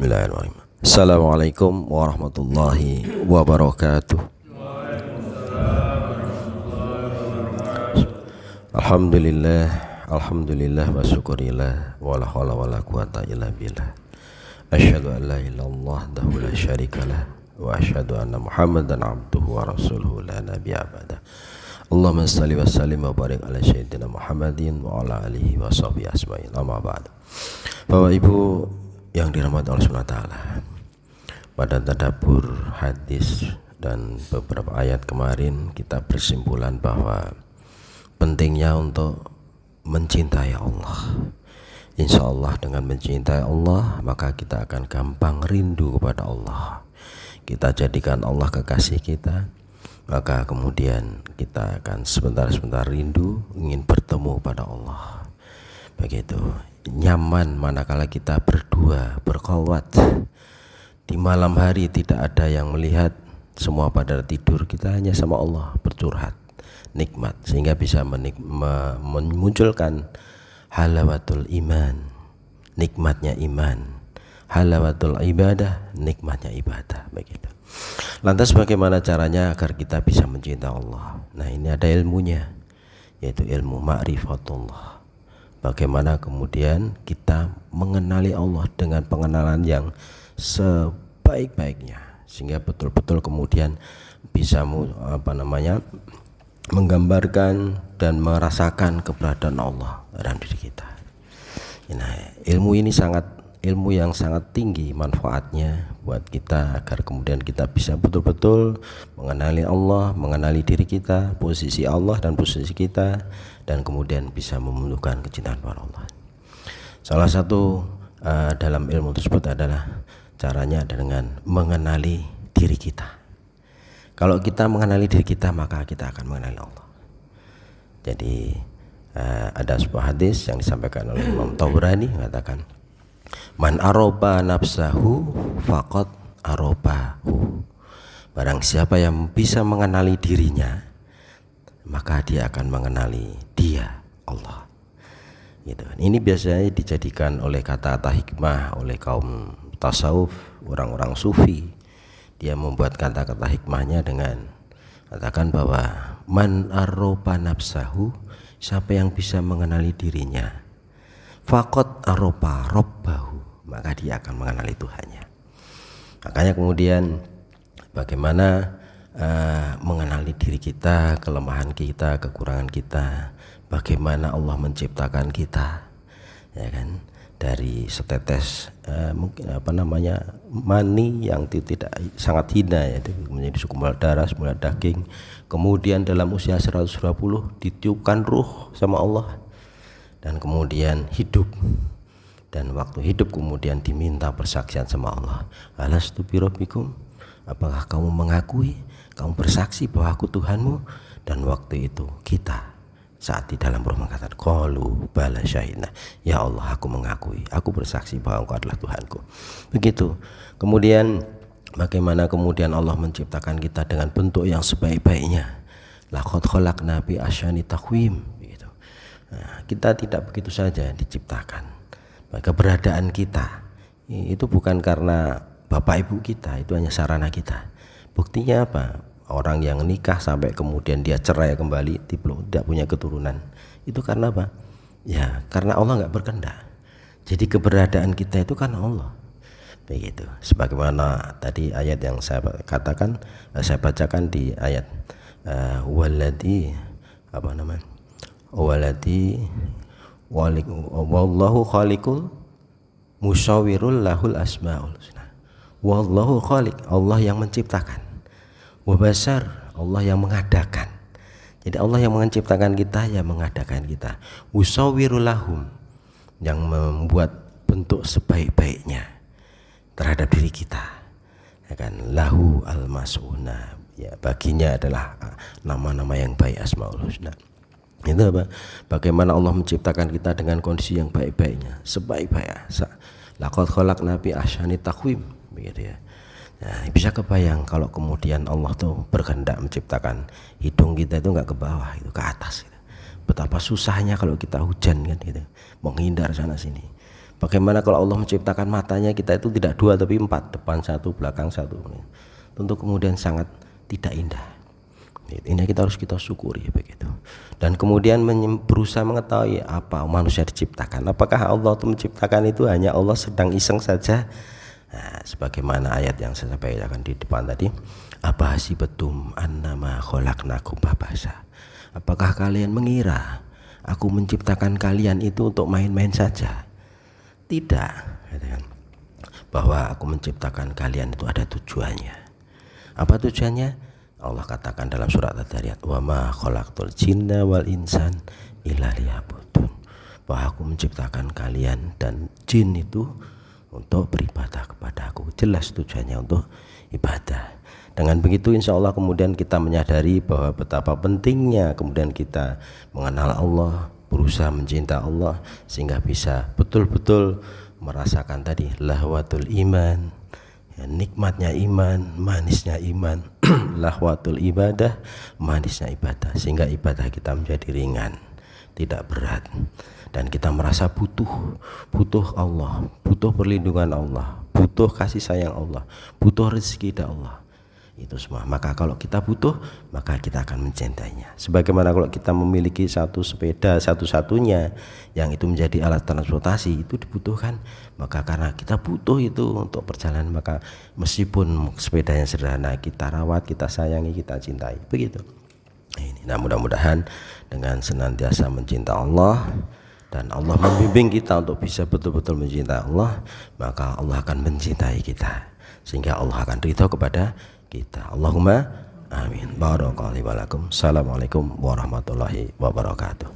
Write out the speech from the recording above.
Bismillahirrahmanirrahim. Assalamualaikum warahmatullahi wabarakatuh. Alhamdulillah, alhamdulillah wa syukurillah wa la haula wa la quwata illa billah. Asyhadu an la ilaha illallah wahdahu la syarikalah wa asyhadu anna Muhammadan abduhu wa rasuluhu la nabiyya ba'da. Allahumma shalli wa sallim wa barik ala sayyidina Muhammadin wa ala alihi wa sahbihi ajmain. Amma ba'd. Bapak Ibu yang dirahmati Allah Subhanahu wa taala, pada tadabbur hadis dan beberapa ayat kemarin kita bersimpulan bahwa pentingnya untuk mencintai Allah. Insya Allah dengan mencintai Allah maka kita akan gampang rindu kepada Allah. Kita jadikan Allah kekasih kita, maka kemudian kita akan sebentar-sebentar rindu ingin bertemu pada Allah. Begitu nyaman manakala kita berdua berkhalwat di malam hari, tidak ada yang melihat, semua pada tidur, kita hanya sama Allah bercurhat, nikmat, sehingga bisa memunculkan halawatul iman, nikmatnya iman, halawatul ibadah, nikmatnya ibadah. Begitu. Lantas bagaimana caranya agar kita bisa mencintai Allah? Nah, ini ada ilmunya, yaitu ilmu ma'rifatullah. Bagaimana kemudian kita mengenali Allah dengan pengenalan yang sebaik-baiknya, sehingga betul-betul kemudian bisa menggambarkan dan merasakan keberadaan Allah dalam diri kita. Nah, ilmu ini ilmu yang sangat tinggi manfaatnya buat kita, agar kemudian kita bisa betul-betul mengenali Allah, mengenali diri kita, posisi Allah dan posisi kita, dan kemudian bisa memenuhkan kecintaan kepada Allah. Salah satu dalam ilmu tersebut adalah caranya dengan mengenali diri kita. Kalau kita mengenali diri kita, maka kita akan mengenali Allah. Jadi ada sebuah hadis yang disampaikan oleh Imam Tabrani mengatakan, man aroba nafsahu faqad arobahu. Barang siapa yang bisa mengenali dirinya, maka dia akan mengenali dia, Allah. Gitu. Ini biasanya dijadikan oleh kata-kata hikmah oleh kaum tasawuf, orang-orang sufi. Dia membuat kata-kata hikmahnya dengan katakan bahwa man aroba nafsahu, siapa yang bisa mengenali dirinya, faqad aroba robbahu, maka dia akan mengenali Tuhannya. Makanya kemudian bagaimana mengenali diri kita, kelemahan kita, kekurangan kita, bagaimana Allah menciptakan kita, ya kan, dari setetes mani yang tidak sangat hina, yaitu menjadi segumpal darah, semula daging, kemudian dalam usia 120 ditiupkan ruh sama Allah, dan kemudian hidup, dan waktu hidup kemudian diminta persaksian sama Allah, alastu birabbikum, apakah kamu mengakui, kamu bersaksi bahwa aku Tuhanmu? Dan waktu itu kita saat di dalam ruh mengatakan qalu bala syahidna, ya Allah, aku mengakui, aku bersaksi bahwa Engkau adalah Tuhanku. Begitu. Kemudian bagaimana kemudian Allah menciptakan kita dengan bentuk yang sebaik-baiknya, laqad khalaqna bi ahsani taqwim. Begitu. Nah, kita tidak begitu saja diciptakan. Keberadaan kita itu bukan karena bapak ibu kita, itu hanya sarana kita. Buktinya apa? Orang yang nikah sampai kemudian dia cerai kembali, tidak punya keturunan, itu karena apa? Ya karena Allah nggak berkehendak. Jadi keberadaan kita itu karena Allah. Begitu. Sebagaimana tadi ayat yang saya katakan, saya bacakan di ayat wallahu khaliqul musawwirul lahul asmaul husna. Wallahu khaliq, Allah yang menciptakan. Wabasar, Allah yang mengadakan. Jadi Allah yang menciptakan kita, yang mengadakan kita. Musawwirul lahum, yang membuat bentuk sebaik-baiknya terhadap diri kita. Ya kan, lahu al-mas'una, ya baginya adalah nama-nama yang baik, asmaul husna. Itu apa? Bagaimana Allah menciptakan kita dengan kondisi yang baik-baiknya, sebaik-baik. Laqad khalaqna bi ahsani taqwim, begitu ya. Nah, bisa kebayang kalau kemudian Allah tuh berkehendak menciptakan hidung kita itu nggak ke bawah, itu ke atas gitu. Betapa susahnya kalau kita hujan kan gitu, menghindar sana sini. Bagaimana kalau Allah menciptakan matanya kita itu tidak dua tapi empat, depan satu, belakang satu. Tentu kemudian sangat tidak indah. Ini kita harus kita syukuri begitu. Dan kemudian berusaha mengetahui apa manusia diciptakan. Apakah Allah itu menciptakan itu hanya Allah sedang iseng saja? Nah, sebagaimana ayat yang saya sampaikan di depan tadi, apa hasibatum annama khalaqnakum abasa. Apakah kalian mengira aku menciptakan kalian itu untuk main-main saja? Tidak, bahwa aku menciptakan kalian itu ada tujuannya. Apa tujuannya? Allah katakan dalam surat Ad-Dzariyat, wa ma khalaqtul jinna wal insan illa liya'budun. Bahwa aku menciptakan kalian dan jin itu untuk beribadah kepada aku. Jelas tujuannya untuk ibadah. Dengan begitu insya Allah kemudian kita menyadari bahwa betapa pentingnya kemudian kita mengenal Allah, berusaha mencinta Allah, sehingga bisa betul-betul merasakan tadi lahwatul iman, ya, nikmatnya iman, manisnya iman, lahwatul ibadah, manisnya ibadah, sehingga ibadah kita menjadi ringan, tidak berat, dan kita merasa butuh Allah, butuh perlindungan Allah, butuh kasih sayang Allah, butuh rezeki dari Allah. Itu semua. Maka kalau kita butuh, maka kita akan mencintainya. Sebagaimana kalau kita memiliki satu sepeda satu-satunya yang itu menjadi alat transportasi, itu dibutuhkan. Maka karena kita butuh itu untuk perjalanan, maka meskipun sepedanya sederhana, kita rawat, kita sayangi, kita cintai. Begitu. Nah, mudah-mudahan dengan senantiasa mencinta Allah dan Allah membimbing kita untuk bisa betul-betul mencintai Allah, maka Allah akan mencintai kita, sehingga Allah akan ridho kepada kita. Allahumma amin. Barakallahu lakum. Assalamualaikum warahmatullahi wabarakatuh.